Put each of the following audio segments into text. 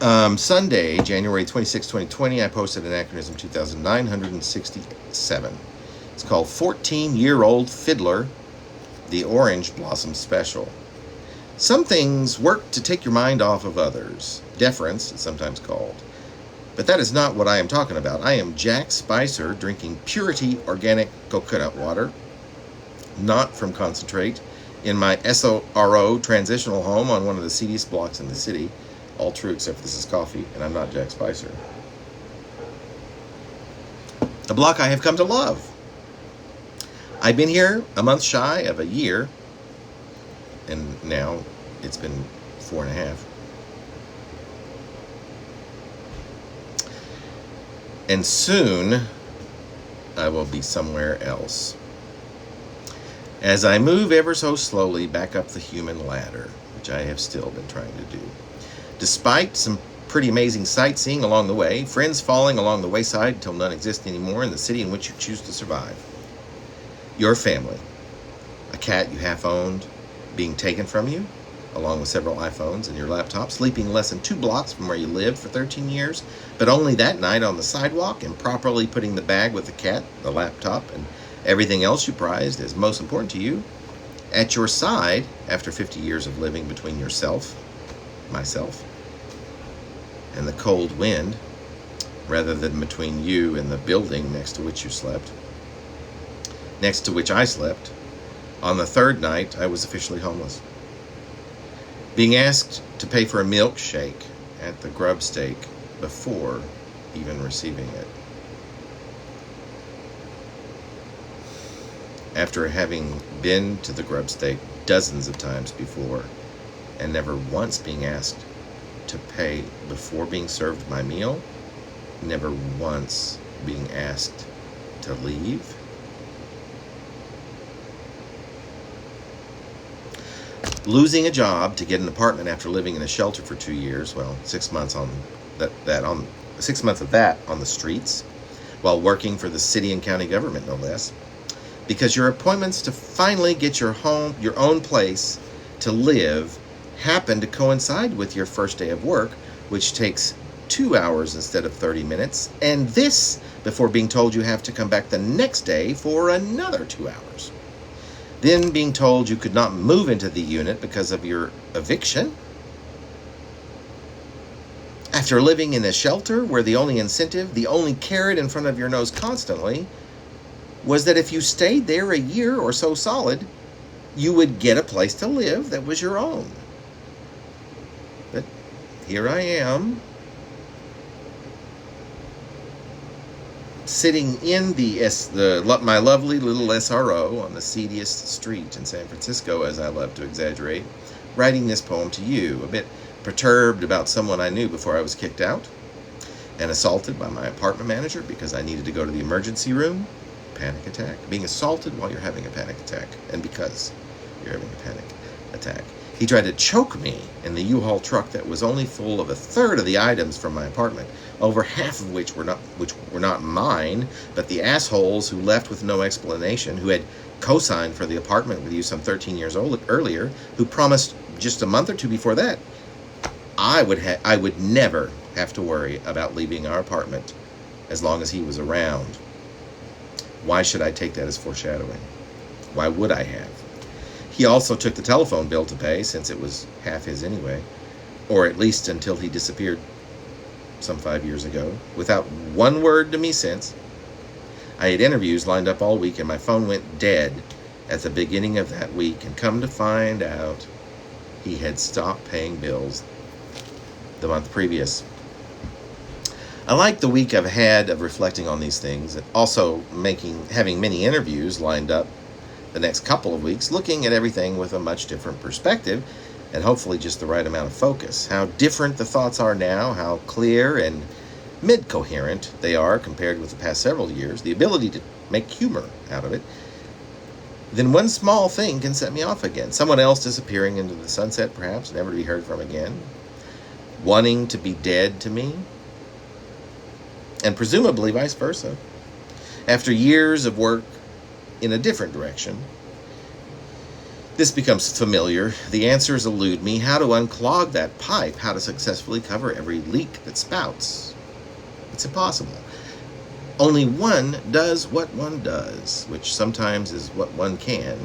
Sunday, January 26, 2020, I posted Anachronism 2967. It's called 14-Year-Old Fiddler, the Orange Blossom Special. Some things work to take your mind off of others. Deference, it's sometimes called. But that is not what I am talking about. I am Jack Spicer drinking purity organic coconut water, not from concentrate, in my SORO transitional home on one of the seediest blocks in the city. All true except this is coffee, and I'm not Jack Spicer. A block I have come to love. I've been here a month shy of a year, and now it's been 4.5. And soon I will be somewhere else. As I move ever so slowly back up the human ladder, which I have still been trying to do. Despite some pretty amazing sightseeing along the way, friends falling along the wayside until none exist anymore in the city in which you choose to survive. Your family, a cat you half owned, being taken from you, along with several iPhones and your laptop, sleeping less than 2 blocks from where you lived for 13 years, but only that night on the sidewalk, improperly putting the bag with the cat, the laptop, and everything else you prized as most important to you, at your side after 50 years of living between yourself, myself, and the cold wind, rather than between you and the building next to which you slept, next to which I slept. On the 3rd night, I was officially homeless. Being asked to pay for a milkshake at the grub steak before even receiving it. After having been to the grub steak dozens of times before and never once being asked to pay before being served my meal, never once being asked to leave. Losing a job to get an apartment after living in a shelter for 2 years, well, 6 months on 6 months of that on the streets, while working for the city and county government, no less, because your appointments to finally get your own place to live, happen to coincide with your first day of work, which takes 2 hours instead of 30 minutes, and this before being told you have to come back the next day for another 2 hours. Then being told you could not move into the unit because of your eviction. After living in a shelter where the only incentive, the only carrot in front of your nose constantly, was that if you stayed there a year or so solid, you would get a place to live that was your own. But here I am, sitting in my lovely little SRO on the seediest street in San Francisco, as I love to exaggerate, writing this poem to you, a bit perturbed about someone I knew before I was kicked out and assaulted by my apartment manager because I needed to go to the emergency room. Panic attack. Being assaulted while you're having a panic attack, and because you're having a panic attack. He tried to choke me in the U-Haul truck that was only full of 1/3 of the items from my apartment, over half of which were not mine, but the assholes who left with no explanation, who had co-signed for the apartment with you some 13 years earlier, who promised just a month or two before that I would never have to worry about leaving our apartment as long as he was around. Why should I take that as foreshadowing? Why would I have? He also took the telephone bill to pay, since it was half his anyway, or at least until he disappeared some 5 years ago, without one word to me since. I had interviews lined up all week, and my phone went dead at the beginning of that week, and come to find out, he had stopped paying bills the month previous. I like the week I've had of reflecting on these things, and also having many interviews lined up the next couple of weeks, looking at everything with a much different perspective, and hopefully just the right amount of focus. How different the thoughts are now, how clear and mid-coherent they are compared with the past several years, the ability to make humor out of it. Then one small thing can set me off again. Someone else disappearing into the sunset, perhaps, never to be heard from again. Wanting to be dead to me. And presumably vice versa. After years of work in a different direction, This becomes familiar. The answers elude me. How to unclog that pipe, how to successfully cover every leak that spouts. It's impossible. Only one does what one does, which sometimes is what one can,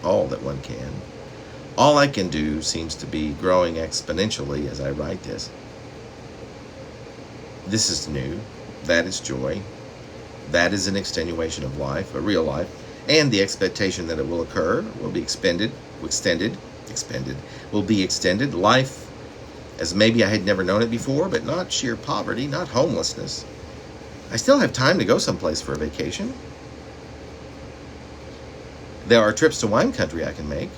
all that one can. All I can do seems to be growing exponentially as I write this. This is new. That is joy. That is an extenuation of life, a real life, and the expectation that it will occur, will be extended, will be extended. Life as maybe I had never known it before, but not sheer poverty, not homelessness. I still have time to go someplace for a vacation. There are trips to wine country I can make.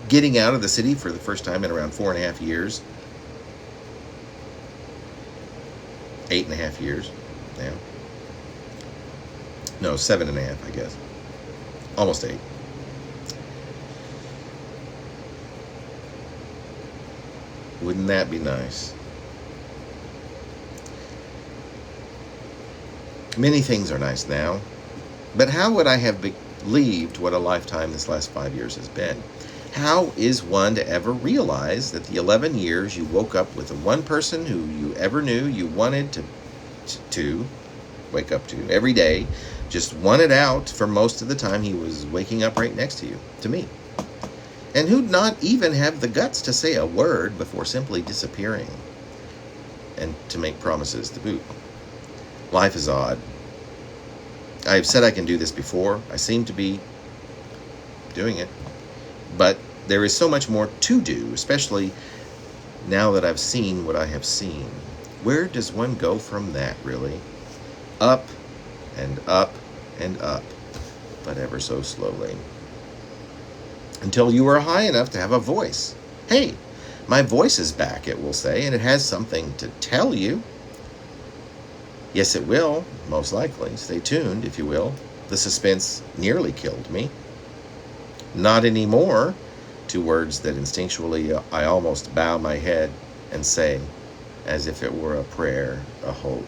Getting out of the city for the first time in around 4.5 years. 8.5 years now. No, 7.5, I guess. Almost 8. Wouldn't that be nice? Many things are nice now, but how would I have believed what a lifetime this last 5 years has been? How is one to ever realize that the 11 years you woke up with the one person who you ever knew you wanted to wake up to every day, just wanted out for most of the time he was waking up right next to you, to me, and who'd not even have the guts to say a word before simply disappearing, and to make promises to boot. Life is odd. I've said I can do this before. I seem to be doing it. But there is so much more to do, especially now that I've seen what I have seen. Where does one go from that, really? Up and up and up, but ever so slowly. Until you are high enough to have a voice. Hey, my voice is back, it will say, and it has something to tell you. Yes, it will, most likely. Stay tuned, if you will. The suspense nearly killed me. Not anymore, 2 words that instinctually I almost bow my head and say, as if it were a prayer, a hope.